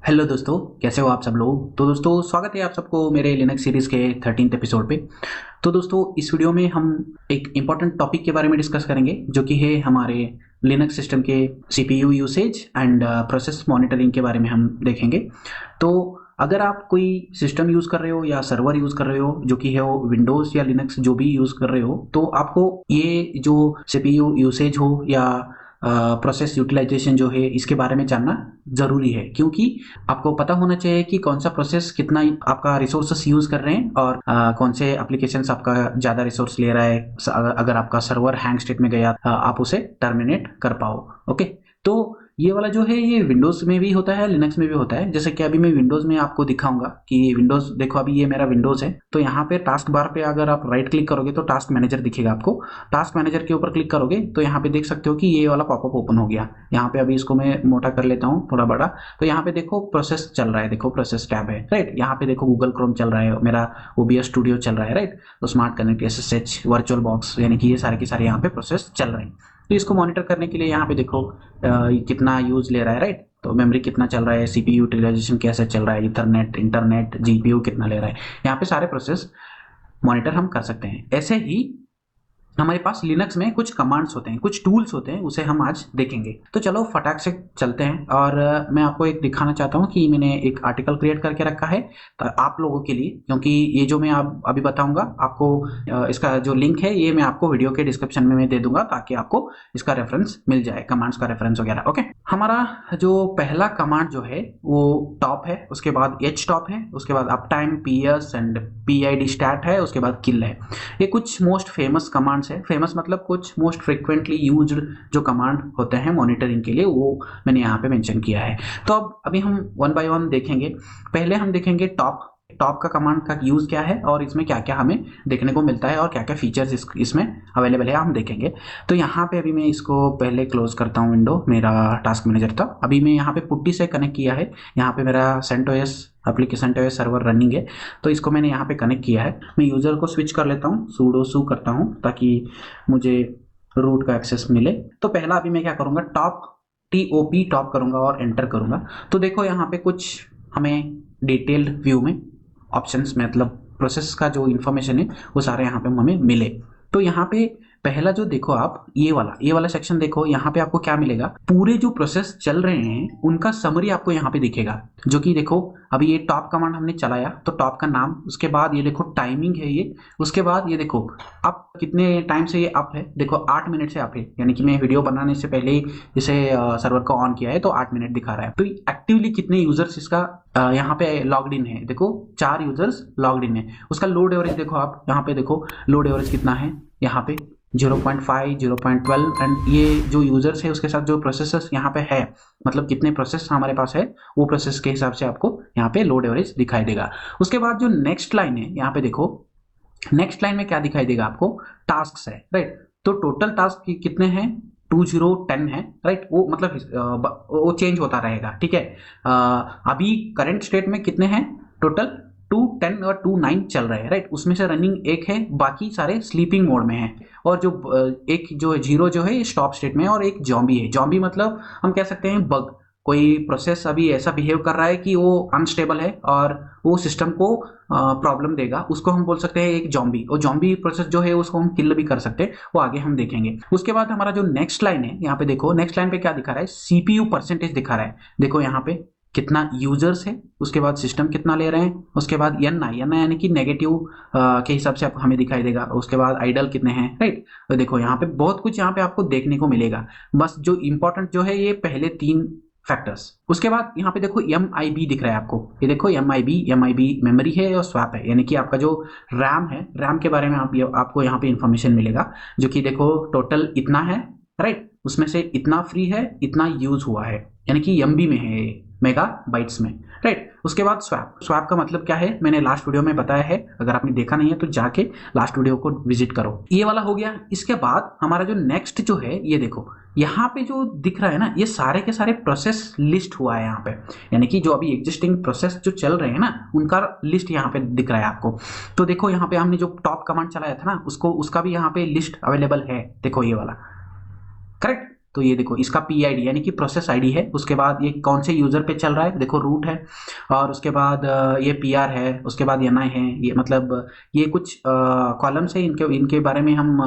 Hello दोस्तों, कैसे हो आप सब लोग। तो दोस्तों स्वागत है आप सबको मेरे लिनक्स सीरीज़ के 13th एपिसोड पे। तो दोस्तों इस वीडियो में हम एक इम्पॉर्टेंट टॉपिक के बारे में डिस्कस करेंगे जो कि है हमारे लिनक्स सिस्टम के CPU usage and process monitoring के बारे में हम देखेंगे। तो अगर आप कोई सिस्टम यूज़ कर रहे हो या सर्वर यूज़ कर रहे हो जो कि है वो विंडोज़ या लिनक्स जो भी यूज़ कर रहे हो, तो आपको ये जो सीपीयू यूसेज हो या प्रोसेस यूटिलाइजेशन जो है इसके बारे में जानना ज़रूरी है, क्योंकि आपको पता होना चाहिए कि कौन सा प्रोसेस कितना आपका रिसोर्सेस यूज़ कर रहे हैं और कौन से एप्लीकेशंस आपका ज़्यादा रिसोर्स ले रहा है। अगर आपका सर्वर हैंग स्टेट में गया आप उसे टर्मिनेट कर पाओ। ओके, तो ये वाला जो है ये विंडोज़ में भी होता है, लिनक्स में भी होता है। जैसे कि अभी मैं विंडोज़ में आपको दिखाऊंगा कि विंडोज़ देखो, अभी ये मेरा विंडोज़ है। तो यहाँ पे टास्क बार पे अगर आप राइट क्लिक करोगे तो टास्क मैनेजर दिखेगा आपको। टास्क मैनेजर के ऊपर क्लिक करोगे तो यहाँ पे देख सकते हो कि ये वाला पॉपअप ओपन हो गया। यहाँ पे अभी इसको मैं मोटा कर लेता हूँ थोड़ा बड़ा। तो यहाँ पे देखो प्रोसेस चल रहा है, देखो प्रोसेस टैब है, राइट। यहाँ पे देखो गूगल क्रोम चल रहा है, मेरा ओबीएस स्टूडियो चल रहा है, राइट। तो smart connect, SSH, virtual box, यानी कि ये सारे के सारे यहाँ पे प्रोसेस चल रहे हैं। तो इसको मॉनिटर करने के लिए यहाँ पे देखो कितना यूज ले रहा है, राइट। तो मेमोरी कितना चल रहा है, सीपीयू यूटिलाइजेशन कैसे चल रहा है, इथरनेट, इंटरनेट, जीपीयू कितना ले रहा है, यहाँ पे सारे प्रोसेस मॉनिटर हम कर सकते हैं। ऐसे ही हमारे पास लिनक्स में कुछ कमांड्स होते हैं, कुछ टूल्स होते हैं, उसे हम आज देखेंगे। तो चलो फटाक से चलते हैं। और मैं आपको एक दिखाना चाहता हूँ कि मैंने एक आर्टिकल क्रिएट करके रखा है तो आप लोगों के लिए, क्योंकि ये जो मैं आप अभी बताऊंगा आपको, इसका जो लिंक है ये मैं आपको वीडियो के डिस्क्रिप्शन में मैं दे दूंगा ताकि आपको इसका रेफरेंस मिल जाए, कमांड्स का रेफरेंस वगैरह। ओके, हमारा जो पहला कमांड जो है वो टॉप है, उसके बाद एच टॉप है, उसके बाद uptime, PS and pidstat है, उसके बाद किल है। ये कुछ मोस्ट फेमस कमांड्स है। फेमस मतलब कुछ मोस्ट फ्रिक्वेंटली यूज्ड जो कमांड होते हैं मॉनिटरिंग के लिए, वो मैंने यहाँ पे मेंशन किया है। तो अब अभी हम वन बाय वन देखेंगे। पहले हम देखेंगे टॉप। टॉप का कमांड का यूज क्या है और इसमें क्या क्या हमें देखने को मिलता है और क्या क्या फीचर्स इसमें अवेलेबल है हम देखेंगे। तो यहाँ पे अभी मैं इसको पहले क्लोज करता हूँ विंडो, मेरा टास्क मैनेजर था। अभी मैं यहाँ पे पुट्टी से कनेक्ट किया है। यहाँ पे मेरा सेंटोस एप्लीकेशन टोएस सर्वर रनिंग है, तो इसको मैंने यहाँ पे कनेक्ट किया है। मैं यूजर को स्विच कर लेता हूँ, सूडो सू करता हूँ ताकि मुझे रूट का एक्सेस मिले। तो पहला अभी मैं क्या करूँगा, टॉप, TOP टॉप करूँगा और एंटर करूँगा। तो देखो यहाँ पे कुछ हमें डिटेल्ड व्यू में ऑप्शंस, मतलब प्रोसेस का जो इन्फॉर्मेशन है वो सारे यहाँ पे हमें मिले। तो यहाँ पे पहला जो देखो आप, ये वाला सेक्शन देखो। यहाँ पे आपको क्या मिलेगा, पूरे जो प्रोसेस चल रहे हैं उनका समरी आपको यहाँ पे दिखेगा। जो कि देखो अभी ये टॉप कमांड हमने चलाया तो टॉप का नाम, उसके बाद ये देखो टाइमिंग है ये, उसके बाद ये देखो अप कितने टाइम से ये अप है, देखो 8 मिनट से अप है, यानी कि मैं वीडियो बनाने से पहले ही इसे सर्वर को ऑन किया है तो 8 मिनट दिखा रहा है। तो एक्टिवली कितने यूजर्स इसका यहाँ पे लॉग्ड इन है, देखो 4 यूजर्स लॉग्ड इन है। उसका लोड एवरेज देखो आप, यहाँ पे देखो लोड एवरेज कितना है, यहाँ पे 0.5, 0.12। एंड ये जो यूजर्स है उसके साथ जो प्रोसेसर्स यहाँ पे है, मतलब कितने प्रोसेस हमारे पास है, वो प्रोसेस के हिसाब से आपको यहाँ पे लोड एवरेज दिखाई देगा। उसके बाद जो नेक्स्ट लाइन है, यहाँ पे देखो नेक्स्ट लाइन में क्या दिखाई देगा आपको, टास्क है, राइट। तो टोटल टास्क कितने हैं, 2010 है, राइट। वो मतलब वो चेंज होता रहेगा, ठीक है। अभी करंट स्टेट में कितने हैं टोटल, 210 और 29 चल रहे हैं, राइट। उसमें से रनिंग एक है, बाकी सारे स्लीपिंग मोड में है। और जो एक जो जीरो जो है स्टॉप स्टेट में, और एक जॉम्बी है। जॉम्बी मतलब हम कह सकते हैं बग, कोई प्रोसेस अभी ऐसा बिहेव कर रहा है कि वो अनस्टेबल है और वो सिस्टम को प्रॉब्लम देगा, उसको हम बोल सकते हैं एक जॉम्बी। और जॉम्बी प्रोसेस जो है उसको हम किल भी कर सकते हैं, वो आगे हम देखेंगे। उसके बाद हमारा जो नेक्स्ट लाइन है, यहाँ पे देखो नेक्स्ट लाइन पे क्या दिखा रहा है, सीपीयू परसेंटेज दिखा रहा है। देखो यहाँ पे कितना यूजर्स है, उसके बाद सिस्टम कितना ले रहे हैं, उसके बाद एन आई यानी कि नेगेटिव के हिसाब से हमें दिखाई देगा। उसके बाद आइडल कितने हैं, राइट। तो देखो यहाँ पे बहुत कुछ यहाँ पे आपको देखने को मिलेगा। बस जो इंपॉर्टेंट जो है ये पहले 3 फैक्टर्स। उसके बाद यहाँ पे देखो MIB दिख रहा है आपको, ये देखो MIB मेमोरी है और स्वैप है, यानी कि आपका जो रैम है, रैम के बारे में आपको यहाँ पे इंफॉर्मेशन मिलेगा। जो कि देखो टोटल इतना है, राइट। उसमें से इतना फ्री है, इतना यूज हुआ है, यानी कि MB में है, मेगा बाइट्स में, राइट। उसके बाद स्वैप का मतलब क्या है मैंने लास्ट वीडियो में बताया है, अगर आपने देखा नहीं है तो जाके लास्ट वीडियो को विजिट करो। ये वाला हो गया। इसके बाद हमारा जो नेक्स्ट जो है, ये देखो यहाँ पे जो दिख रहा है ना, ये सारे के सारे प्रोसेस लिस्ट हुआ है यहाँ पे, यानी कि जो अभी एग्जिस्टिंग प्रोसेस जो चल रहे हैं ना उनका लिस्ट यहाँ पे दिख रहा है आपको। तो देखो यहाँ पे हमने जो टॉप कमांड चलाया था ना, उसका भी यहाँ पे लिस्ट अवेलेबल है, देखो ये वाला, करेक्ट। तो ये देखो इसका PID यानी कि प्रोसेस ID है, उसके बाद ये कौन से यूजर पे चल रहा है, देखो रूट है, और उसके बाद ये PR है, उसके बाद NI है, ये मतलब ये कुछ कॉलम्स है, इनके बारे में हम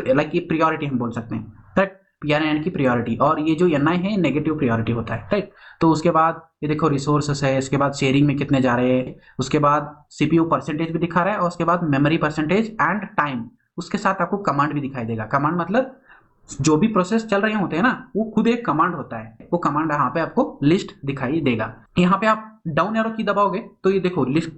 लाइक ये प्रियोरिटी हम बोल सकते हैं, राइट। PR यानी कि प्रियोरिटी, और ये जो NI है नेगेटिव प्रियोरिटी होता है, राइट। तो उसके बाद ये देखो रिसोर्सेस है, इसके बाद शेयरिंग में कितने जा रहे हैं, उसके बाद CPU परसेंटेज भी दिखा रहा है, और उसके बाद मेमोरी परसेंटेज एंड टाइम, उसके साथ आपको कमांड भी दिखाई देगा। कमांड मतलब जो भी प्रोसेस चल रहे होते हैं ना, वो खुद एक कमांड होता है, वो कमांड यहाँ पे आपको लिस्ट दिखाई देगा। यहाँ पे आप डाउन एरो की दबाओगे तो ये देखो लिस्ट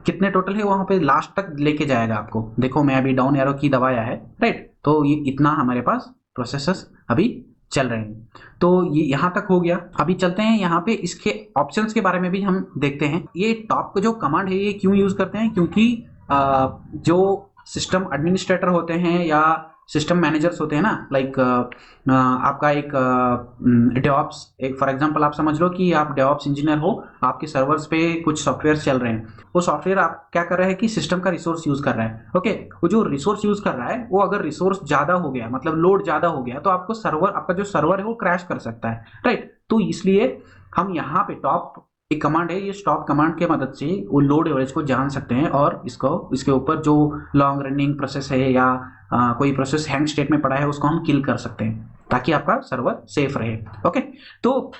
कितने टोटल है वहां पे लास्ट तक लेके जाएगा आपको। देखो मैं अभी डाउन एरो की दबाया है, राइट, तो ये इतना हमारे पास प्रोसेसेस अभी चल रहे हैं। तो ये यहाँ तक हो गया। अभी चलते हैं यहाँ पे इसके ऑप्शंस के बारे में भी हम देखते हैं। ये टॉप जो कमांड है ये क्यों यूज करते हैं, क्योंकि जो सिस्टम एडमिनिस्ट्रेटर होते हैं या सिस्टम मैनेजर्स होते हैं ना, लाइक आपका एक डेवऑप्स, एक फॉर एग्जांपल आप समझ लो कि आप डेवऑप्स इंजीनियर हो, आपके सर्वर्स पे कुछ सॉफ्टवेयर चल रहे हैं, वो सॉफ्टवेयर आप क्या कर रहे हैं कि सिस्टम का रिसोर्स यूज कर रहा है, ओके। वो जो रिसोर्स यूज कर रहा है वो अगर रिसोर्स ज्यादा हो गया, मतलब लोड ज्यादा हो गया, तो आपका जो सर्वर है वो क्रैश कर सकता है, राइट। तो इसलिए हम यहाँ पे टॉप एक कमांड है, ये स्टॉप कमांड के मदद से वो लोड एवरेज को जान सकते हैं, और इसके ऊपर जो लॉन्ग रनिंग प्रोसेस है या कोई प्रोसेस हैंग स्टेट में पड़ा है उसको हम किल कर सकते हैं, ताकि आपका सर्वर सेफ रहे, ओके। तो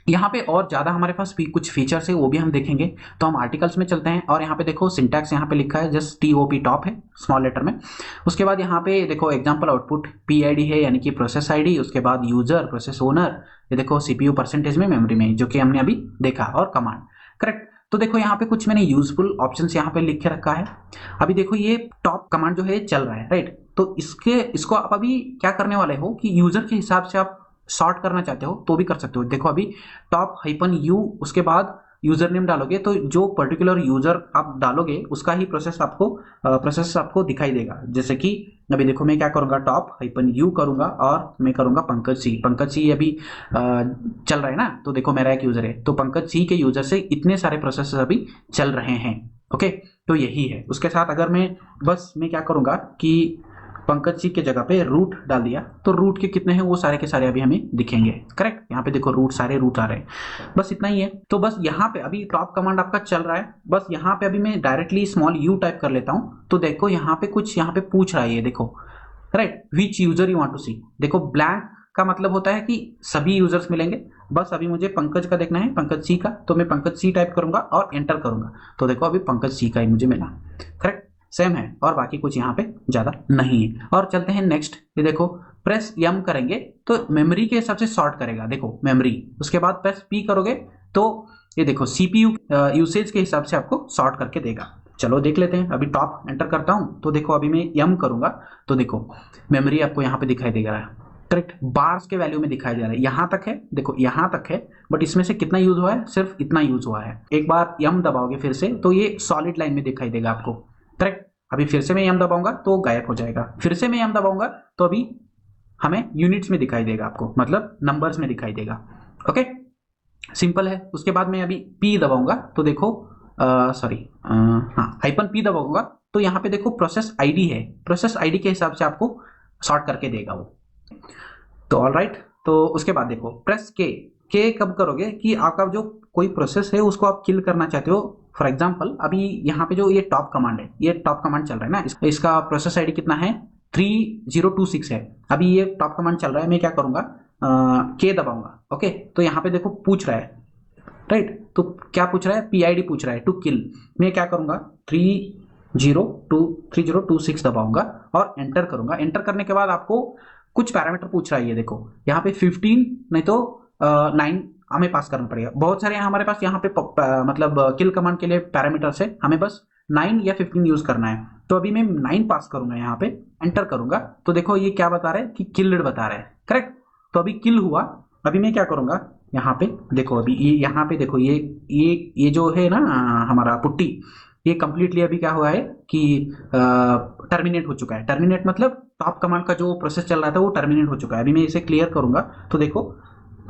यहाँ पे और ज़्यादा हमारे पास भी कुछ फीचर्स है, वो भी हम देखेंगे। तो हम आर्टिकल्स में चलते हैं, और यहाँ पे देखो सिंटैक्स यहाँ पे लिखा है जस्ट TOP टॉप है स्मॉल लेटर में। उसके बाद यहाँ पे देखो एग्जांपल आउटपुट PID है यानी कि प्रोसेस ID, उसके बाद यूजर, प्रोसेस ओनर, ये देखो CPU परसेंटेज में, मेमोरी में, जो कि हमने अभी देखा, और कमांड, करेक्ट। तो देखो यहाँ पे कुछ मैंने यूजफुल ऑप्शंस यहाँ पे लिख के रखा है। अभी देखो ये टॉप कमांड जो है चल रहा है, राइट। तो इसको आप अभी क्या करने वाले हो कि यूजर के हिसाब से आप सॉर्ट करना चाहते हो तो भी कर सकते हो। देखो अभी top-u, उसके बाद यूजर नेम डालोगे तो जो पर्टिकुलर यूजर आप डालोगे उसका ही प्रोसेस आपको दिखाई देगा। जैसे कि अभी देखो मैं क्या करूंगा, top-u करूंगा और मैं करूंगा पंकज C अभी चल रहा है ना, तो देखो मेरा एक यूजर है, तो पंकज C के यूजर से इतने सारे प्रोसेस अभी चल रहे हैं, ओके। तो यही है। उसके साथ अगर मैं क्या करूंगा कि पंकज C के जगह पे रूट डाल दिया, तो रूट के कितने हैं वो सारे के सारे अभी हमें दिखेंगे, करेक्ट। यहाँ पे देखो सारे रूट आ रहे हैं, बस इतना ही है। तो बस यहाँ पे अभी टॉप कमांड आपका चल रहा है, बस यहाँ पे अभी मैं डायरेक्टली स्मॉल u टाइप कर लेता हूँ। तो देखो यहाँ पे पूछ रहा है, ये देखो, right, which user you want to see. देखो ब्लैंक का मतलब होता है कि सभी यूजर्स मिलेंगे, बस अभी मुझे पंकज का देखना है, पंकज C का, तो मैं पंकज C टाइप करूंगा और एंटर करूंगा। तो देखो अभी पंकज C का ही मुझे मिला, करेक्ट, सेम है, और बाकी कुछ यहाँ पे ज्यादा नहीं है। और चलते हैं नेक्स्ट। ये देखो प्रेस M करेंगे तो मेमोरी के हिसाब से सॉर्ट करेगा, देखो मेमोरी। उसके बाद प्रेस P करोगे तो ये देखो CPU यूसेज के हिसाब से आपको सॉर्ट करके देगा। चलो देख लेते हैं। अभी टॉप एंटर करता हूँ, तो देखो अभी मैं M करूंगा तो देखो मेमोरी आपको यहाँ पे दिखाई देगा, करेक्ट, बार्स के वैल्यू में दिखाई जा रहा है। यहाँ तक है, देखो यहाँ तक है, बट इसमें से कितना यूज हुआ है, सिर्फ इतना यूज हुआ है। एक बार M दबाओगे फिर से तो ये सॉलिड लाइन में दिखाई देगा आपको, करेक्ट। अभी फिर से मैं M दबाऊंगा तो गायब हो जाएगा, फिर से मैं M दबाऊंगा तो अभी हमें यूनिट्स में दिखाई देगा आपको, मतलब नंबर्स में दिखाई देगा, ओके, सिंपल है। उसके बाद मैं अभी P दबाऊंगा तो देखो -P दबाऊंगा तो यहाँ पे देखो प्रोसेस ID है, प्रोसेस ID के हिसाब से आपको सॉर्ट करके देगा वो। तो ऑल राइट, तो उसके बाद देखो प्रेस K कब करोगे कि आपका जो कोई प्रोसेस है उसको आप किल करना चाहते हो। फॉर एग्जाम्पल अभी यहाँ पे जो ये टॉप कमांड है, ये टॉप कमांड चल रहा है ना, इसका प्रोसेस ID कितना है, 3026 है। अभी ये टॉप कमांड चल रहा है, मैं क्या करूंगा, K दबाऊंगा, ओके। तो यहाँ पे देखो पूछ रहा है, राइट, तो क्या पूछ रहा है, PID पूछ रहा है टू किल। मैं क्या करूंगा, 3026 दबाऊंगा और एंटर करूंगा। एंटर करने के बाद आपको कुछ पैरामीटर पूछ रहा है, ये देखो यहाँ पे 15 नहीं तो 9 हमें पास करना पड़ेगा। बहुत सारे हमारे पास यहाँ पे मतलब किल कमांड के लिए पैरामीटर्स है, हमें बस 9 या 15 यूज करना है। तो अभी मैं 9 पास करूंगा, यहाँ पे एंटर करूंगा तो देखो ये क्या बता रहा है कि किल्ड बता रहा है, करेक्ट। तो अभी किल हुआ। अभी मैं क्या करूंगा, यहाँ पे देखो, अभी ये यहाँ पे देखो ये जो है ना हमारा पुट्टी, ये कंप्लीटली अभी क्या हुआ है कि टर्मिनेट हो चुका है। टर्मिनेट मतलब टॉप कमांड का जो प्रोसेस चल रहा था वो टर्मिनेट हो चुका है। अभी मैं इसे क्लियर करूंगा तो देखो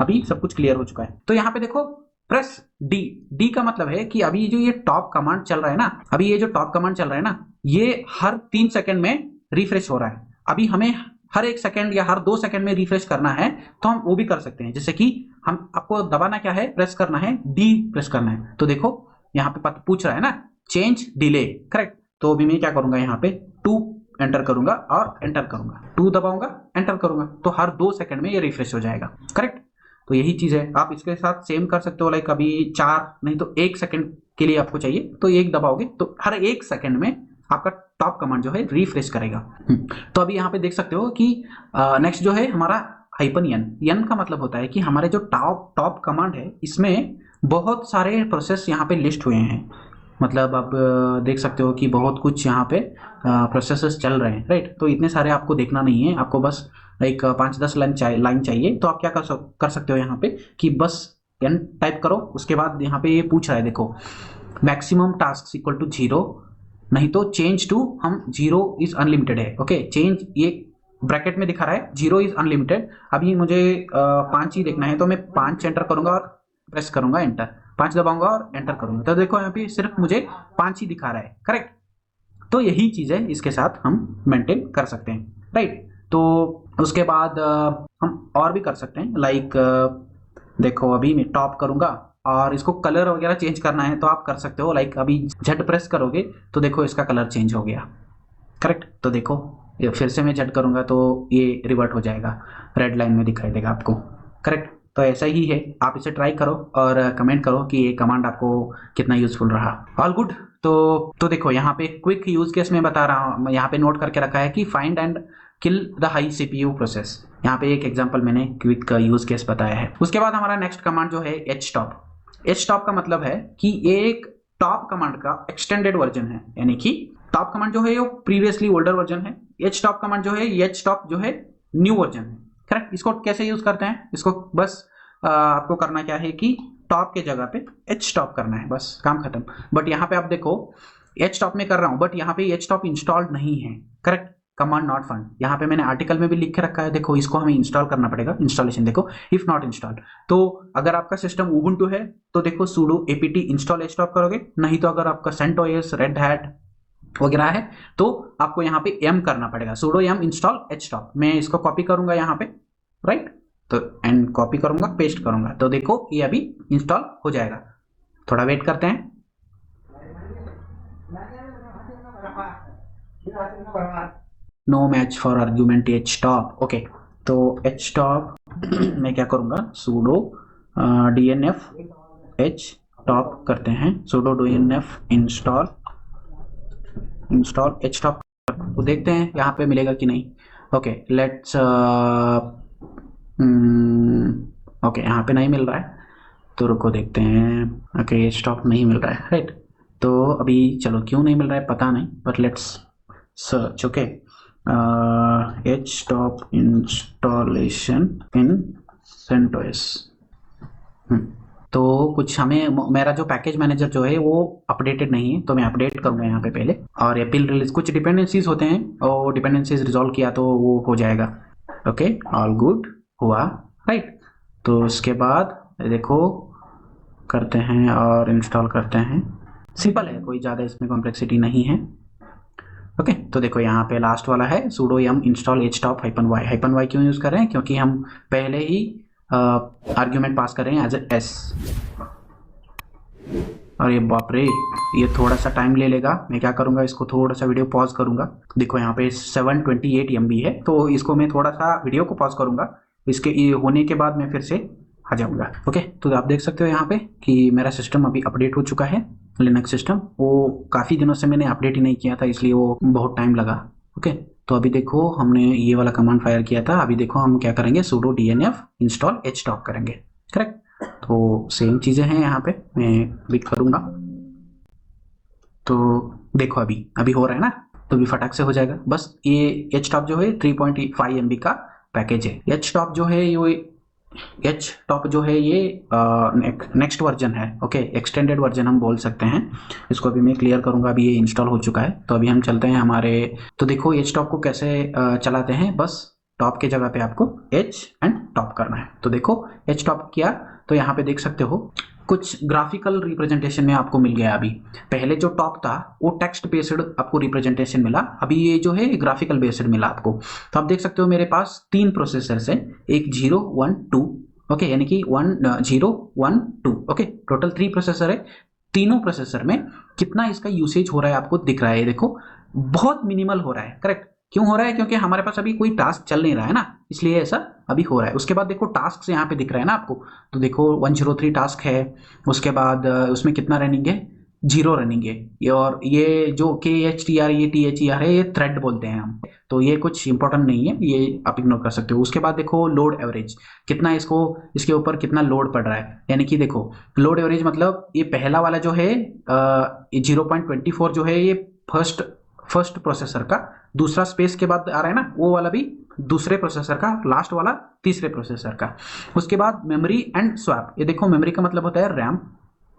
अभी सब कुछ क्लियर हो चुका है। तो यहाँ पे देखो प्रेस डी का मतलब है कि अभी जो ये टॉप कमांड चल रहा है ना, अभी ये जो टॉप कमांड चल रहा है ना, ये हर 3 सेकंड में रिफ्रेश हो रहा है। अभी हमें हर 1 सेकंड या हर 2 सेकंड में रिफ्रेश करना है तो हम वो भी कर सकते हैं। जैसे कि हम आपको दबाना क्या है, प्रेस करना है, डी प्रेस करना है। तो देखो यहाँ पे पूछ रहा है ना चेंज डिले, करेक्ट। तो अभी मैं क्या करूंगा, यहाँ पे 2 एंटर करूंगा और एंटर करूंगा, 2 दबाऊंगा, एंटर करूंगा, तो हर 2 सेकंड में ये रिफ्रेश हो जाएगा, करेक्ट। तो यही चीज है, आप इसके साथ सेम कर सकते हो। लाइक अभी 4 नहीं तो 1 सेकंड के लिए आपको चाहिए तो 1 दबाओगे तो हर 1 सेकंड में आपका टॉप कमांड जो है रिफ्रेश करेगा। तो अभी यहाँ पे देख सकते हो कि नेक्स्ट जो है हमारा हाइपन एन का मतलब होता है कि हमारे जो टॉप कमांड है इसमें बहुत सारे प्रोसेस यहाँ पे लिस्ट हुए हैं। मतलब आप देख सकते हो कि बहुत कुछ यहाँ पे प्रोसेसेस चल रहे हैं, राइट। तो इतने सारे आपको देखना नहीं है, आपको बस एक 5-10 लाइन चाहिए। तो आप क्या कर सकते हो यहाँ पे कि बस एन टाइप करो, उसके बाद यहाँ पे ये पूछ रहा है, देखो मैक्सिमम टास्क इक्वल टू 0, नहीं तो चेंज टू, हम 0 इज अनलिमिटेड है, ओके। चेंज ये ब्रैकेट में दिखा रहा है 0 इज अनलिमिटेड। अभी मुझे 5 ही देखना है तो मैं 5 एंटर करूंगा और प्रेस करूंगा एंटर, 5 दबाऊंगा और एंटर करूंगा। तो देखो यहाँ पे सिर्फ मुझे 5 ही दिखा रहा है, करेक्ट। तो यही चीज है, इसके साथ हम मेंटेन कर सकते हैं, राइट। तो उसके बाद हम और भी कर सकते हैं। लाइक देखो अभी मैं टॉप करूंगा और इसको कलर वगैरह चेंज करना है तो आप कर सकते हो। लाइक अभी झट प्रेस करोगे तो देखो इसका कलर चेंज हो गया, करेक्ट। तो देखो ये फिर से मैं झट करूंगा तो ये रिवर्ट हो जाएगा, रेड लाइन में दिखाई देगा आपको, करेक्ट। तो ऐसा ही है, आप इसे ट्राई करो और कमेंट करो कि ये कमांड आपको कितना यूजफुल रहा। All good. तो देखो यहाँ पे क्विक यूज केस में बता रहा हूँ, यहाँ पे नोट करके रखा है कि find and kill the high CPU process. यहाँ पे एक एग्जांपल मैंने क्विक यूज केस बताया है। उसके बाद हमारा नेक्स्ट कमांड जो है एच टॉप का मतलब है कि एक टॉप कमांड का एक्सटेंडेड वर्जन है, यानी कि टॉप कमांड जो है वो प्रीवियसली ओल्डर वर्जन है, एच टॉप कमांड जो है एच टॉप जो है न्यू वर्जन है, करेक्ट। इसको कैसे यूज करते हैं, इसको बस आपको करना क्या है कि टॉप के जगह पे एच टॉप करना है, बस काम खत्म। बट यहाँ पे आप देखो एच टॉप में कर रहा हूँ बट यहाँ पे एच टॉप इंस्टॉल्ड नहीं है, करेक्ट। कमांड नॉट फाउंड, यहाँ पे मैंने आर्टिकल में भी लिख के रखा है, देखो इसको हमें इंस्टॉल करना पड़ेगा। इंस्टॉलेशन देखो इफ नॉट इंस्टॉल, तो अगर आपका सिस्टम उबुंटू है तो देखो sudo apt install H top करोगे, नहीं तो अगर आपका CentOS रेड हैट वगैरह है तो आपको यहाँ पे m करना पड़ेगा, sudo m install H top. मैं इसको कॉपी करूंगा यहाँ पे, राइट। तो एंड कॉपी करूंगा, पेस्ट करूंगा, तो देखो ये अभी इंस्टॉल हो जाएगा। थोड़ा वेट करते हैं। No match for argument htop, okay. तो एच टॉप मैं क्या करूंगा, sudo dnf एच टॉप करते हैं, sudo dnf install H top. तो देखते हैं यहाँ पे मिलेगा कि नहीं। ओके लेट्स ओके यहाँ पे नहीं मिल रहा है तो रुको देखते हैं। ओके एच टॉप नहीं मिल रहा है, राइट। तो अभी चलो क्यों नहीं मिल रहा है पता नहीं, but let's search. Okay H top installation in CentOS। तो कुछ हमें, मेरा जो पैकेज मैनेजर जो है वो अपडेटेड नहीं है, तो मैं अपडेट करूंगा यहाँ पे पहले। और एपिल रिलीज कुछ डिपेंडेंसीज होते हैं और डिपेंडेंसीज रिजॉल्व किया तो वो हो जाएगा। ओके ऑल गुड हुआ, राइट। तो उसके बाद देखो करते हैं और इंस्टॉल करते हैं, सिंपल है, कोई ज़्यादा इसमें कॉम्प्लेक्सिटी नहीं है। ओके तो देखो यहाँ पे लास्ट वाला है sudo yum install htop -y। -y क्यों यूज़ कर रहे हैं, क्योंकि हम पहले ही आर्ग्यूमेंट पास कर रहे हैं एज एस। अरे बाप रे, ये थोड़ा सा टाइम ले लेगा। मैं क्या करूँगा, इसको थोड़ा सा वीडियो पॉज करूँगा। देखो यहाँ पे 728 MB है, तो इसको मैं थोड़ा सा वीडियो को पॉज करूँगा, इसके ये होने के बाद मैं फिर से आ जाऊँगा। ओके तो आप देख सकते हो यहाँ पे कि मेरा सिस्टम अभी अपडेट हो चुका है। लिनक्स सिस्टम वो काफ़ी दिनों से मैंने अपडेट ही नहीं किया था, इसलिए वो बहुत टाइम लगा। ओके तो अभी देखो हमने ये वाला कमांड फायर किया था, अभी देखो हम क्या करेंगे, sudo dnf इंस्टॉल htop करेंगे, करेक्ट। तो सेम चीज़ें हैं यहाँ पे, मैं भी करूँगा। तो देखो अभी हो रहा है ना, तो अभी फटाक से हो जाएगा। बस ये htop जो है 3.5 MB का पैकेज है। htop जो है ये नेक्स्ट वर्जन है, ओके, एक्सटेंडेड वर्जन हम बोल सकते हैं इसको। अभी मैं क्लियर करूंगा, अभी ये इंस्टॉल हो चुका है। तो अभी हम चलते हैं हमारे, तो देखो htop को कैसे चलाते हैं, बस टॉप के जगह पे आपको h एंड टॉप करना है। तो देखो htop किया तो यहाँ पे देख सकते हो कुछ ग्राफिकल रिप्रेजेंटेशन में आपको मिल गया। अभी पहले जो टॉप था वो टेक्स्ट बेस्ड आपको रिप्रेजेंटेशन मिला, अभी ये जो है ग्राफिकल बेस्ड मिला आपको। तो आप देख सकते हो मेरे पास 3 प्रोसेसर्स है, एक 0 1 2, ओके, यानी कि 1 0 1 2, ओके, टोटल 3 प्रोसेसर है। तीनों प्रोसेसर में कितना इसका यूसेज हो रहा है आपको दिख रहा है, देखो बहुत मिनिमल हो रहा है। करेक्ट, क्यों हो रहा है? क्योंकि हमारे पास अभी कोई टास्क चल नहीं रहा है ना, इसलिए ऐसा अभी हो रहा है। उसके बाद देखो टास्क यहाँ पे दिख रहा है ना आपको, तो देखो 103 टास्क है, उसके बाद उसमें कितना रनिंग है, 0 रनिंग है। ये और ये जो KHTR ये THER है, ये थ्रेड बोलते हैं हम, तो ये कुछ इंपॉर्टेंट नहीं है, ये आप इग्नोर कर सकते हो। उसके बाद देखो लोड एवरेज कितना, इसको इसके ऊपर कितना लोड पड़ रहा है, यानी कि देखो लोड एवरेज मतलब ये पहला वाला जो है 0.24 जो है ये फर्स्ट प्रोसेसर का, दूसरा स्पेस के बाद आ रहा है ना वो वाला भी दूसरे प्रोसेसर का, लास्ट वाला तीसरे प्रोसेसर का। उसके बाद मेमोरी एंड स्वैप, ये देखो मेमोरी का मतलब होता है रैम।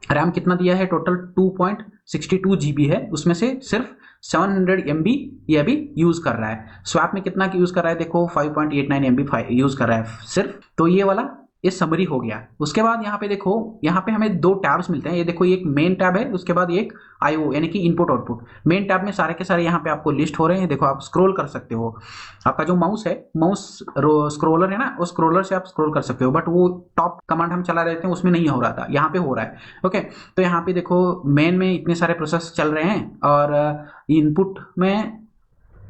रैम कितना दिया है, टोटल 2.62 GB है, उसमें से सिर्फ 700 MB ये अभी यूज कर रहा है। स्वैप में कितना यूज कर रहा है, देखो 5.89 MB यूज कर रहा है सिर्फ। तो ये वाला ये समरी हो गया। उसके बाद यहाँ पे देखो, यहाँ पे हमें 2 टैब्स मिलते हैं, ये देखो ये एक मेन टैब है, उसके बाद एक IO यानी कि इनपुट आउटपुट। मेन टैब में सारे के सारे यहाँ पे आपको लिस्ट हो रहे हैं, देखो आप स्क्रॉल कर सकते हो। आपका जो माउस है, माउस स्क्रॉलर है ना, उस स्क्रॉलर से आप स्क्रॉल कर सकते हो, बट वो टॉप कमांड हम चला रहे थे उसमें नहीं हो रहा था, यहाँ पे हो रहा है। ओके, तो यहाँ पे देखो मेन में इतने सारे प्रोसेस चल रहे हैं, और इनपुट में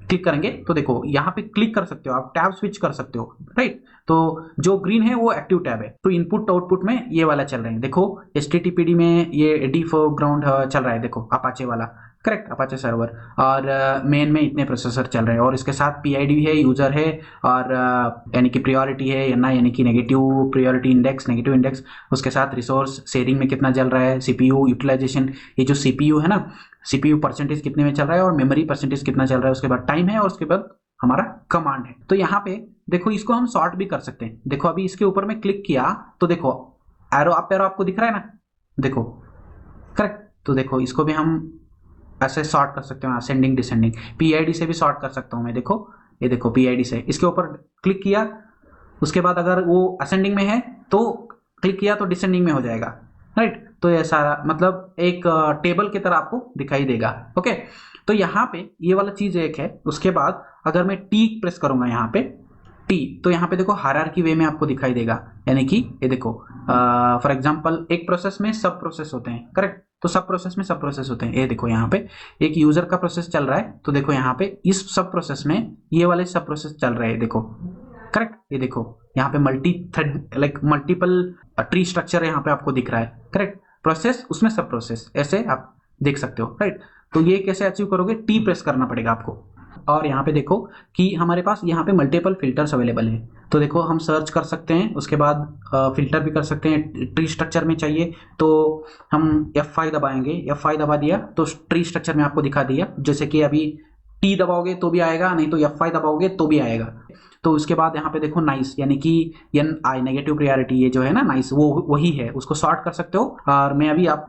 क्लिक करेंगे तो देखो यहाँ पे क्लिक कर सकते हो, आप टैब स्विच कर सकते हो, राइट। तो जो ग्रीन है वो एक्टिव टैब है, तो इनपुट आउटपुट में ये वाला चल रहे हैं। देखो HTTPD में ये डिफोरग्राउंड चल रहा है, देखो अपाचे वाला, करेक्ट, अपाचे सर्वर, और मेन में इतने प्रोसेसर चल रहे हैं, और इसके साथ PID है, यूजर है, और यानी कि प्रायोरिटी है ना, यानी कि negative priority index, negative index. उसके साथ रिसोर्स शेयरिंग में कितना चल रहा है, CPU यूटिलाइजेशन, ये जो CPU है ना, CPU परसेंटेज कितने में चल रहा है, और मेमोरी परसेंटेज कितना चल रहा है, उसके बाद टाइम है, और उसके बाद हमारा कमांड है। तो यहाँ पे देखो इसको हम सॉर्ट भी कर सकते हैं। देखो अभी इसके ऊपर में क्लिक किया तो देखो एरो अप एरो आपको दिख रहा है ना, देखो, करेक्ट। तो देखो इसको भी हम ऐसे सॉर्ट कर सकते हैं, असेंडिंग डिसेंडिंग, PID से भी सॉर्ट कर सकता हूँ मैं। देखो ये देखो PID से इसके ऊपर क्लिक किया, उसके बाद अगर वो असेंडिंग में है तो क्लिक किया तो डिसेंडिंग में हो जाएगा, राइट। तो ये सारा मतलब एक टेबल की तरह आपको दिखाई देगा। ओके, तो यहाँ पे ये वाला चीज एक है। उसके बाद अगर मैं T प्रेस करूंगा यहाँ पे T, तो यहाँ पे देखो हायरार्की वे में आपको दिखाई देगा, यानी कि ये देखो फॉर एग्जांपल एक प्रोसेस में सब प्रोसेस होते हैं, करेक्ट। तो सब प्रोसेस में सब प्रोसेस होते हैं, ये देखो यहाँ पे एक यूजर का प्रोसेस चल रहा है, तो देखो यहाँ पे इस सब प्रोसेस में ये वाले सब प्रोसेस चल रहे हैं, देखो, करेक्ट। ये देखो यहाँ पे multi thread like multiple tree structure यहाँ पे आपको दिख रहा है, करेक्ट। प्रोसेस उसमें सब प्रोसेस, ऐसे आप देख सकते हो, राइट। तो ये कैसे अचीव करोगे, T प्रेस करना पड़ेगा आपको। और यहाँ पे देखो कि हमारे पास यहाँ पे मल्टीपल फिल्टर्स अवेलेबल हैं, तो देखो हम सर्च कर सकते हैं, उसके बाद फिल्टर भी कर सकते हैं। ट्री स्ट्रक्चर में चाहिए तो हम F5 दबाएंगे, F5 दबा दिया तो ट्री स्ट्रक्चर में आपको दिखा दिया। जैसे कि अभी T दबाओगे तो भी आएगा, नहीं तो F5 दबाओगे तो भी आएगा। तो उसके बाद यहाँ पे देखो नाइस, यानी कि NI नेगेटिव प्रायोरिटी, ये जो है ना नाइस, वो वही है, उसको सॉर्ट कर सकते हो। और मैं अभी आप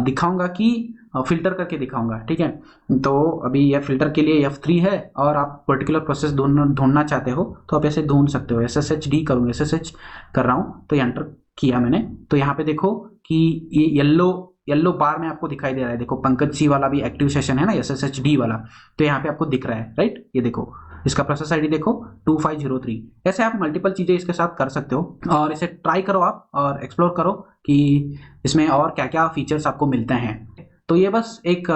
दिखाऊंगा कि फिल्टर करके दिखाऊंगा, ठीक है। तो अभी यह फिल्टर के लिए F3 है, और आप पर्टिकुलर प्रोसेस ढूंढना चाहते हो तो आप ऐसे ढूंढ सकते हो। SSHD करूँगा, SSH कर रहा हूँ, तो एंटर किया मैंने, तो यहाँ पे देखो कि ये येलो बार में आपको दिखाई दे रहा है। देखो पंकज C वाला भी एक्टिव सेशन है ना, SSHD वाला, तो यहाँ पे आपको दिख रहा है, राइट। ये देखो इसका प्रोसेस ID देखो 2503। ऐसे आप मल्टीपल चीजें इसके साथ कर सकते हो, और इसे ट्राई करो आप और एक्सप्लोर करो कि इसमें और क्या क्या फीचर्स आपको मिलते हैं। तो ये बस एक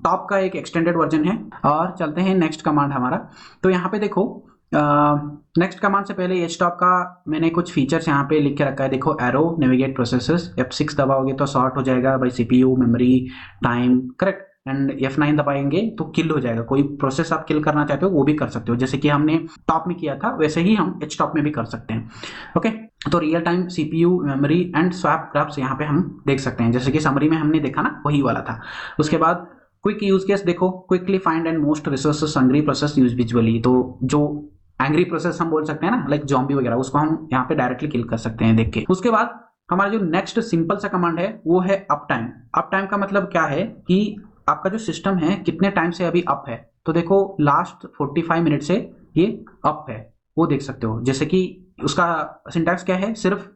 टॉप का एक एक्सटेंडेड वर्जन है। और चलते हैं नेक्स्ट कमांड हमारा। तो यहाँ पे देखो नेक्स्ट कमांड से पहले HTOP का मैंने कुछ फीचर्स यहाँ पे लिख के रखा है। देखो एरो नेविगेट प्रोसेसेस, F6 दबाओगे तो सॉर्ट हो जाएगा by CPU, memory, time, correct. And F9 दबाएंगे तो किल हो जाएगा। कोई प्रोसेस आप किल करना चाहते हो वो भी कर सकते हो, जैसे कि हमने टॉप में किया था वैसे ही हम HTOP में भी कर सकते हैं। ओके, तो real time CPU, memory and swap graphs यहाँ पे हम देख सकते हैं, जैसे कि समरी में हमने देखा ना वही वाला था। उसके बाद क्विक यूज केस देखो, quickly find and most resources hungry process use visually, तो जो एंग्री प्रोसेस हम बोल सकते हैं ना, लाइक जॉम्बी वगैरह, उसको हम यहाँ पे डायरेक्टली किल कर सकते हैं देख के। उसके बाद हमारा जो नेक्स्ट सिंपल सा कमांड है वो है अप टाइम। अप टाइम का मतलब क्या है कि आपका जो सिस्टम है कितने टाइम से अभी अप है। तो देखो लास्ट 45 मिनट से ये अप है, वो देख सकते हो। जैसे कि उसका सिंटैक्स क्या है, सिर्फ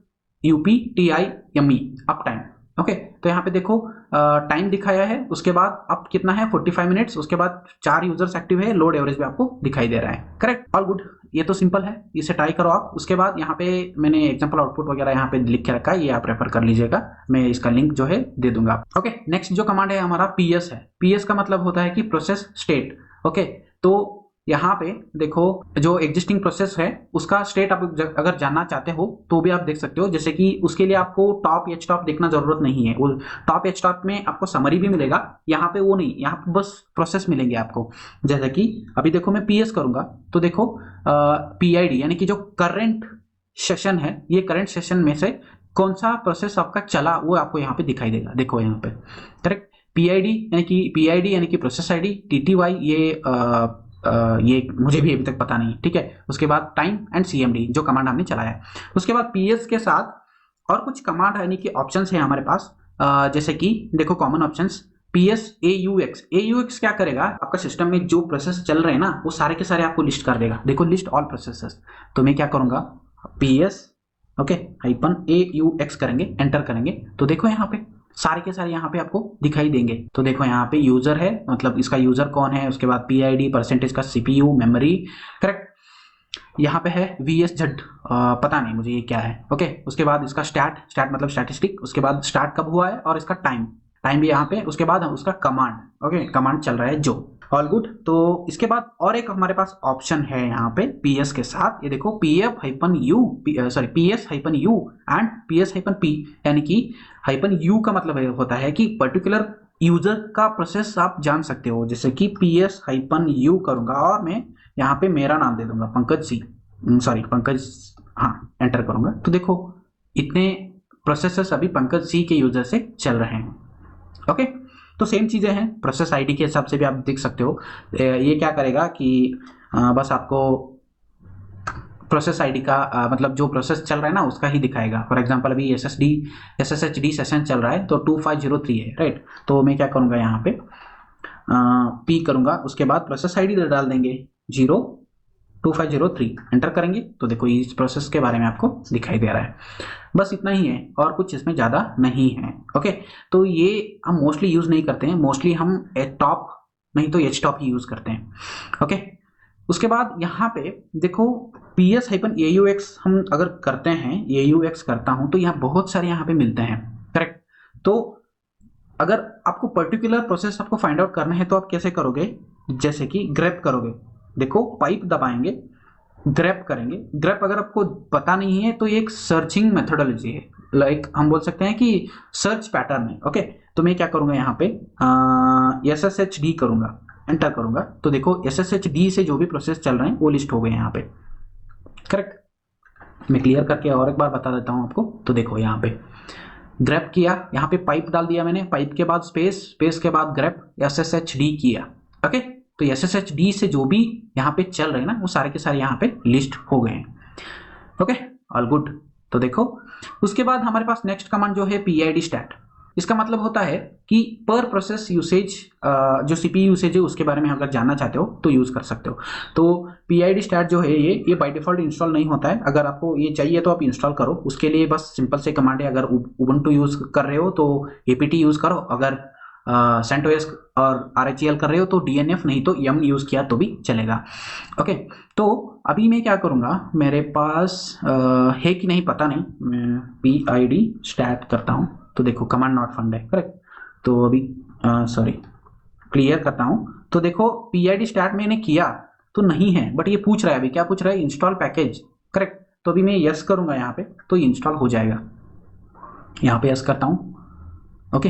UPTIME अप टाइम। ओके, तो यहाँ पे देखो टाइम दिखाया है, उसके बाद अब कितना है 45 मिनट्स, उसके बाद 4 यूजर्स एक्टिव है, लोड एवरेज भी आपको दिखाई दे रहा है। करेक्ट, ऑल गुड, ये तो सिंपल है, इसे ट्राई करो आप। उसके बाद यहाँ पे मैंने एग्जांपल आउटपुट वगैरह यहाँ पे लिख के रखा है, ये आप रेफर कर लीजिएगा, मैं इसका लिंक जो है दे दूंगा। ओके, नेक्स्ट जो कमांड है हमारा PS है। PS का मतलब होता है कि प्रोसेस स्टेट। ओके, तो यहाँ पे देखो जो एग्जिस्टिंग प्रोसेस है उसका स्टेट आप अगर जानना चाहते हो तो भी आप देख सकते हो, जैसे कि उसके लिए आपको टॉप एच टॉप देखना जरूरत नहीं है, वो टॉप एच टॉप में आपको समरी भी मिलेगा, यहाँ पे वो नहीं, यहाँ पे बस प्रोसेस मिलेंगे आपको। जैसे कि अभी देखो मैं PS करूंगा तो देखो PID यानी कि जो करंट सेशन है, ये करंट सेशन में से कौन सा प्रोसेस आपका चला वो आपको यहाँ पे दिखाई देगा। देखो यहाँ पे करेक्ट, PID यानी कि प्रोसेस ID, TTY ये मुझे भी अभी तक पता नहीं, ठीक है। उसके बाद टाइम एंड CMD जो कमांड हमने चलाया है। उसके बाद PS के साथ और कुछ कमांड यानी कि ऑप्शंस है हमारे पास, जैसे कि देखो कॉमन ऑप्शंस PS AUX क्या करेगा, आपका सिस्टम में जो प्रोसेस चल रहे हैं ना वो सारे के सारे आपको लिस्ट कर देगा। देखो लिस्ट ऑल प्रोसेसेस, तो मैं क्या करूंगा PS ओके -AUX करेंगे, एंटर करेंगे तो देखो यहाँ पे सारे के सारे यहाँ पे आपको दिखाई देंगे। तो देखो यहाँ पे यूजर है, मतलब इसका यूजर कौन है, उसके बाद PID, परसेंटेज का CPU, मेमोरी, करेक्ट। यहाँ पे है VSZ, पता नहीं मुझे ये क्या है। ओके, उसके बाद इसका स्टैट मतलब स्टैटिस्टिक, उसके बाद स्टार्ट कब हुआ है और इसका टाइम भी यहाँ पे, उसके बाद उसका कमांड, ओके कमांड चल रहा है जो, ऑल गुड। तो इसके बाद और एक हमारे पास ऑप्शन है यहाँ पे PS के साथ, ये देखो PS-U एंड PS-P, यानी कि -U का मतलब होता है कि पर्टिकुलर यूजर का प्रोसेस आप जान सकते हो। जैसे कि PS-U करूंगा और मैं यहाँ पे मेरा नाम दे दूंगा पंकज, हाँ एंटर करूंगा तो देखो इतने प्रोसेसेस अभी पंकज C के यूजर से चल रहे हैं। ओके, तो सेम चीजें हैं, प्रोसेस ID के हिसाब से भी आप देख सकते हो। ये क्या करेगा कि बस आपको प्रोसेस ID का मतलब जो प्रोसेस चल रहा है ना उसका ही दिखाएगा। फॉर एग्जांपल अभी SSHD सेशन चल रहा है तो 2503 है, राइट। तो मैं क्या करूंगा यहाँ पे P करूंगा, उसके बाद प्रोसेस ID डाल देंगे 02503, एंटर करेंगे तो देखो इस प्रोसेस के बारे में आपको दिखाई दे रहा है। बस इतना ही है और कुछ इसमें ज़्यादा नहीं है। ओके, तो ये हम मोस्टली यूज़ नहीं करते हैं, मोस्टली हम टॉप नहीं तो एच टॉप ही यूज़ करते हैं। ओके, उसके बाद यहाँ पे देखो PS-AUX हम अगर करते हैं, AUX करता हूँ तो यहाँ बहुत सारे यहाँ पे मिलते हैं, करेक्ट। तो अगर आपको पर्टिकुलर प्रोसेस आपको फाइंड आउट करना है तो आप कैसे करोगे, जैसे कि ग्रैप करोगे, देखो पाइप दबाएंगे, ग्रैप करेंगे। ग्रैप अगर आपको पता नहीं है तो ये एक सर्चिंग मेथोडोलॉजी है, लाइक हम बोल सकते हैं कि सर्च पैटर्न है। ओके, तो मैं क्या करूंगा यहाँ पे SSHD करूंगा, एंटर करूंगा तो देखो SSHD से जो भी प्रोसेस चल रहे हैं वो लिस्ट हो गए यहाँ पे, करेक्ट। मैं क्लियर करके और एक बार बता देता हूँ आपको। तो देखो यहाँ पे ग्रैप किया, यहाँ पे पाइप डाल दिया मैंने, पाइप के बाद स्पेस के बाद ग्रैप, SSHD किया। ओके, तो SSHD से जो भी यहाँ पे चल रहे हैं ना वो सारे के सारे यहाँ पे लिस्ट हो गए हैं। Okay, all good. तो देखो उसके बाद हमारे पास नेक्स्ट कमांड जो है PID स्टैट। इसका मतलब होता है कि पर प्रोसेस यूसेज, जो CPU यूसेज है उसके बारे में अगर जानना चाहते हो तो यूज कर सकते हो। तो PID स्टैट जो है ये बाय डिफॉल्ट इंस्टॉल नहीं होता है, अगर आपको ये चाहिए तो आप इंस्टॉल करो। उसके लिए बस सिंपल से कमांड है, अगर उबुंटू यूज कर रहे हो तो APT यूज करो, अगर CentOS और RHEL कर रहे हो तो DNF, नहीं तो yum यूज किया तो भी चलेगा। ओके, तो अभी मैं क्या करूंगा, मेरे पास है कि नहीं पता नहीं, मैं PID स्टैट करता हूं तो देखो कमांड नॉट फाउंड है, करेक्ट। तो अभी क्लियर करता हूं तो देखो PID स्टैट मैंने किया तो नहीं है, बट ये पूछ रहा है, अभी क्या पूछ रहा है, इंस्टॉल पैकेज, करेक्ट। तो अभी मैं यस करूंगा यहाँ पे तो इंस्टॉल हो जाएगा, यहाँ पे यस करता हूँ। ओके,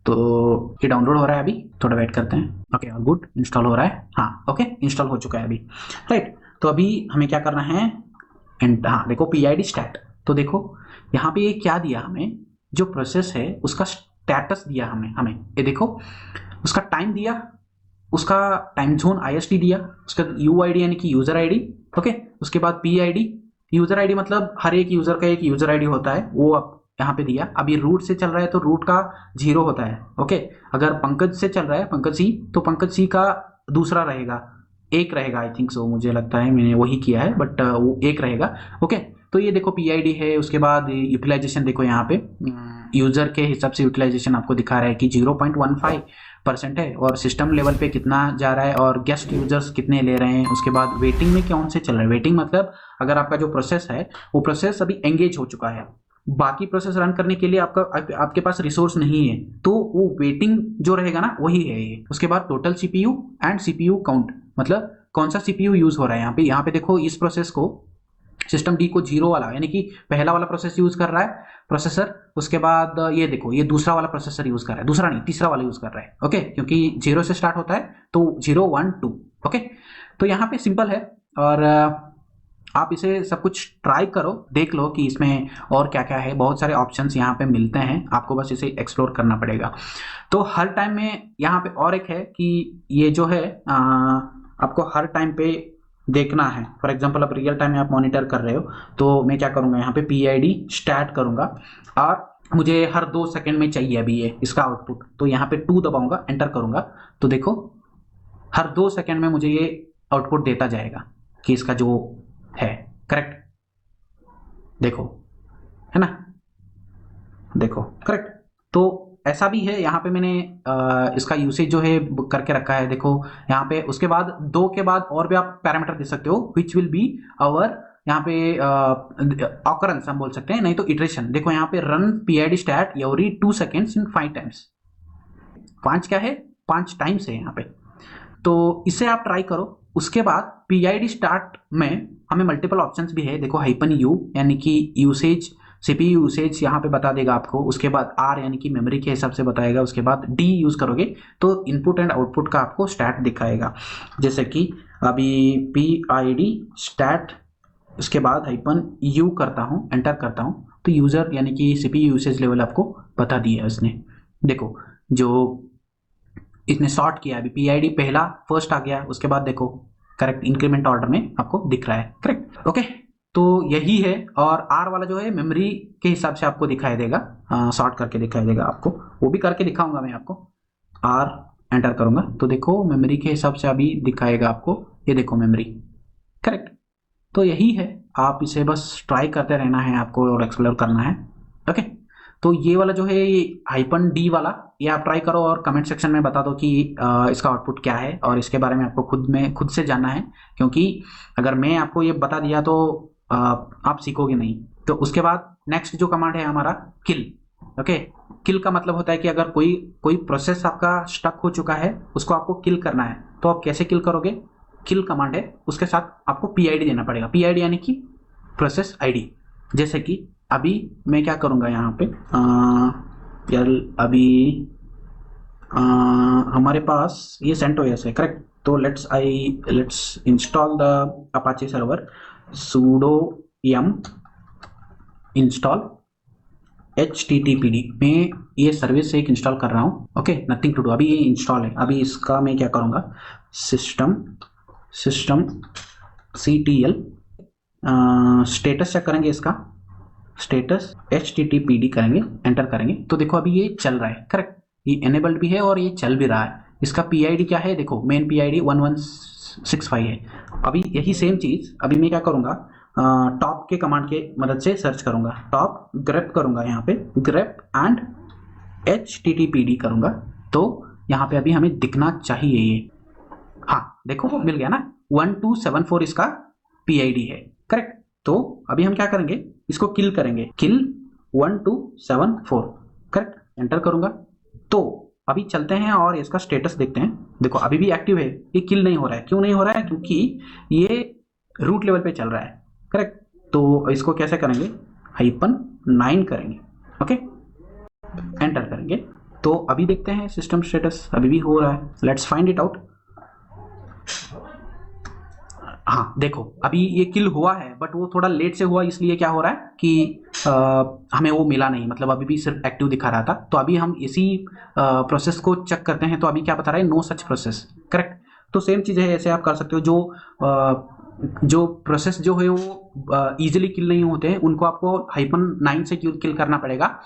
तो ये डाउनलोड हो रहा है, अभी थोड़ा वेट करते हैं। ओके, गुड, इंस्टॉल हो रहा है, हाँ ओके इंस्टॉल हो चुका है अभी, राइट। तो अभी हमें क्या करना है, एंड हाँ देखो PID स्टैट, तो देखो यहाँ पे ये क्या दिया हमें, जो प्रोसेस है उसका स्टेटस दिया हमें ये देखो, उसका टाइम दिया, उसका टाइम जोन IST दिया, उसका UID यानी कि यूजर ID, ओके। उसके बाद PID, यूजर ID मतलब हर एक यूजर का एक यूजर ID होता है, वो आप यहाँ पे दिया। अभी रूट से चल रहा है तो रूट का 0 होता है, ओके। अगर पंकज से चल रहा है, पंकज C, तो पंकज C का दूसरा रहेगा, 1 रहेगा, आई थिंक सो, मुझे लगता है मैंने वही किया है, बट वो 1 रहेगा, ओके। तो ये देखो PID है, उसके बाद यूटिलाइजेशन देखो यहाँ पे यूजर के हिसाब से यूटिलाइजेशन आपको दिखा रहा है कि 0.15% है, और सिस्टम लेवल पे कितना जा रहा है और गेस्ट यूजर्स कितने ले रहे हैं। उसके बाद वेटिंग में कौन से चल रहा है, वेटिंग मतलब अगर आपका जो प्रोसेस है वो प्रोसेस अभी एंगेज हो चुका है, बाकी प्रोसेस रन करने के लिए आपके पास रिसोर्स नहीं है, तो वो वेटिंग जो रहेगा ना वही है ये। उसके बाद total CPU and CPU count, मतलब कौन सा CPU यूज हो रहा है। यहाँ पे देखो इस प्रोसेस को सिस्टम डी को 0 वाला यानी कि पहला वाला प्रोसेस यूज कर रहा है प्रोसेसर, उसके बाद ये देखो ये दूसरा वाला प्रोसेसर यूज कर रहा है, दूसरा नहीं तीसरा वाला यूज कर रहा है। ओके, क्योंकि 0 से स्टार्ट होता है तो 0 1 2। ओके, तो यहाँ पे सिंपल है, और आप इसे सब कुछ ट्राई करो, देख लो कि इसमें और क्या क्या है। बहुत सारे ऑप्शंस यहाँ पे मिलते हैं, आपको बस इसे एक्सप्लोर करना पड़ेगा। तो हर टाइम में यहाँ पे और एक है कि ये जो है आपको हर टाइम पे देखना है। फॉर एग्जांपल अब रियल टाइम में आप मॉनिटर कर रहे हो, तो मैं क्या करूँगा यहाँ पे PID स्टार्ट करूँगा, और मुझे हर 2 सेकेंड में चाहिए अभी ये इसका आउटपुट, तो यहाँ पे 2 दबाऊंगा, एंटर करूँगा, तो देखो हर 2 सेकेंड में मुझे ये आउटपुट देता जाएगा कि इसका जो है करेक्ट, देखो है ना, देखो करेक्ट। तो ऐसा भी है, यहाँ पे मैंने इसका यूसेज जो है करके रखा है, देखो यहाँ पे। उसके बाद 2 के बाद और भी आप पैरामीटर दे सकते हो, विच विल बी आवर यहाँ पे ऑकरेंस हम बोल सकते हैं, नहीं तो इटरेशन। देखो यहाँ पे run PID start every 2 seconds in 5 times, 5 क्या है 5 टाइम्स है यहाँ पे, तो इसे आप ट्राई करो। उसके बाद PID स्टार्ट में हमें मल्टीपल ऑप्शंस भी है, देखो -u यानी कि यूसेज CPU यूसेज यहाँ पे बता देगा आपको, उसके बाद R यानी कि मेमोरी के हिसाब से बताएगा, उसके बाद D यूज करोगे तो इनपुट एंड आउटपुट का आपको स्टैट दिखाएगा, जैसे कि अभी PID स्टैट, उसके बाद -u करता हूँ, एंटर करता हूँ, तो यूजर यानी कि CPU यूसेज लेवल आपको बता दिया उसने। देखो जो इसने सॉर्ट किया, अभी PID पहला फर्स्ट आ गया, उसके बाद देखो करेक्ट इंक्रीमेंट ऑर्डर में आपको दिख रहा है, करेक्ट। ओके, तो यही है, और R वाला जो है मेमोरी के हिसाब से आपको दिखाई देगा, सॉर्ट करके दिखाई देगा आपको, वो भी करके दिखाऊंगा मैं आपको। R एंटर करूंगा तो देखो मेमोरी के हिसाब से अभी दिखाएगा आपको, ये देखो मेमोरी, करेक्ट। तो यही है, आप इसे बस ट्राई करते रहना है आपको और एक्सप्लोर करना है। ओके, तो ये वाला जो है ये -D वाला, ये आप ट्राई करो और कमेंट सेक्शन में बता दो कि इसका आउटपुट क्या है, और इसके बारे में आपको खुद से जानना है, क्योंकि अगर मैं आपको ये बता दिया तो आप सीखोगे नहीं। तो उसके बाद नेक्स्ट जो कमांड है हमारा किल। ओके, किल का मतलब होता है कि अगर कोई प्रोसेस आपका स्टक हो चुका है, उसको आपको किल करना है, तो आप कैसे किल करोगे, किल कमांड है, उसके साथ आपको PID देना पड़ेगा। PID यानी कि प्रोसेस ID, जैसे कि अभी मैं क्या करूँगा यहाँ पे यार, अभी हमारे पास ये CentOS है, करेक्ट। तो let's install the Apache server, sudo yum install httpd। मैं ये सर्विस एक इंस्टॉल कर रहा हूँ, ओके, नथिंग टू डू, अभी ये इंस्टॉल है। अभी इसका मैं क्या करूँगा, सिस्टम ctl स्टेटस चेक करेंगे, इसका स्टेटस httpd करेंगे, एंटर करेंगे, तो देखो अभी ये चल रहा है, करेक्ट, ये एनेबल्ड भी है और ये चल भी रहा है। इसका PID क्या है, देखो मेन PID 1165 है। अभी यही सेम चीज़ अभी मैं क्या करूँगा, टॉप के कमांड के मदद से सर्च करूँगा, टॉप ग्रेप करूँगा, यहाँ पे ग्रेप एंड httpd करूँगा, तो यहाँ पे अभी हमें दिखना चाहिए ये, हाँ देखो मिल गया ना, 1274 इसका PID है, करेक्ट। तो अभी हम क्या करेंगे, इसको किल करेंगे, किल 1274, करेक्ट, एंटर करूँगा। तो अभी चलते हैं और इसका स्टेटस देखते हैं, देखो अभी भी एक्टिव है, ये किल नहीं हो रहा है। क्यों नहीं हो रहा है, क्योंकि ये रूट लेवल पे चल रहा है, करेक्ट। तो इसको कैसे करेंगे, -9 करेंगे, ओके, एंटर करेंगे, तो अभी देखते हैं सिस्टम स्टेटस अभी भी हो रहा है, लेट्स फाइंड इट आउट। हाँ देखो अभी ये किल हुआ है, बट वो थोड़ा लेट से हुआ, इसलिए क्या हो रहा है कि हमें वो मिला नहीं, मतलब अभी भी सिर्फ एक्टिव दिखा रहा था। तो अभी हम इसी प्रोसेस को चेक करते हैं, तो अभी क्या बता रहा है, नो सच प्रोसेस, करेक्ट। तो सेम चीज़ है, ऐसे आप कर सकते हो, जो प्रोसेस जो है वो ईजिली किल नहीं होते हैं, उनको आपको -9 से किल करना पड़ेगा,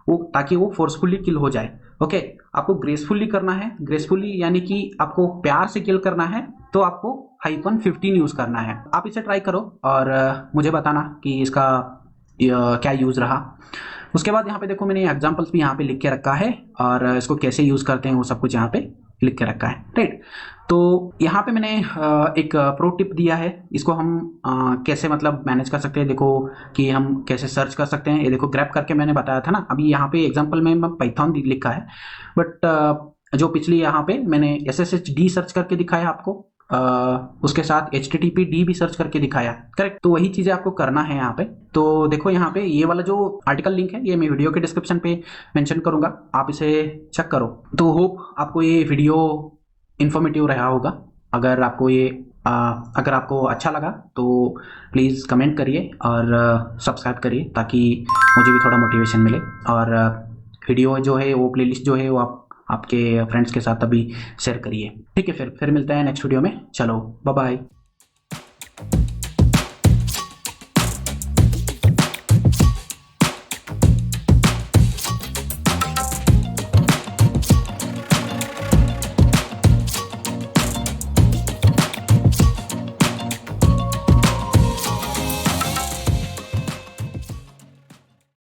वो ताकि वो फोर्सफुली किल हो जाए। ओके, आपको ग्रेसफुली करना है, ग्रेसफुली यानी कि आपको प्यार से किल करना है, तो आपको -15 यूज़ करना है। आप इसे ट्राई करो और मुझे बताना कि इसका क्या यूज़ रहा। उसके बाद यहाँ पे देखो मैंने एग्जांपल्स भी यहाँ पे लिख के रखा है और इसको कैसे यूज़ करते हैं वो सब कुछ यहाँ पे लिख के रखा है, राइट। तो यहाँ पे मैंने एक प्रो टिप दिया है, इसको हम कैसे मतलब मैनेज कर सकते हैं। देखो कि हम कैसे सर्च कर सकते हैं। ये देखो ग्रैब करके मैंने बताया था ना, अभी यहाँ पे एग्जांपल में पाइथन लिखा है, बट जो पिछली यहाँ पे मैंने SSHD सर्च करके दिखाया आपको, उसके साथ HTTPD भी सर्च करके दिखाया, करेक्ट। तो वही चीज़ें आपको करना है यहाँ पे। तो देखो यहाँ पे ये वाला जो आर्टिकल लिंक है ये मैं वीडियो के डिस्क्रिप्शन पे मेंशन करूँगा, आप इसे चेक करो। तो होप आपको ये वीडियो इन्फॉर्मेटिव रहा होगा। अगर आपको ये अगर आपको अच्छा लगा तो प्लीज़ कमेंट करिए और सब्सक्राइब करिए ताकि मुझे भी थोड़ा मोटिवेशन मिले। और वीडियो जो है वो प्लेलिस्ट जो है वो आप आपके फ्रेंड्स के साथ अभी शेयर करिए। ठीक है, फिर मिलते हैं नेक्स्ट वीडियो में। चलो बाय बाय।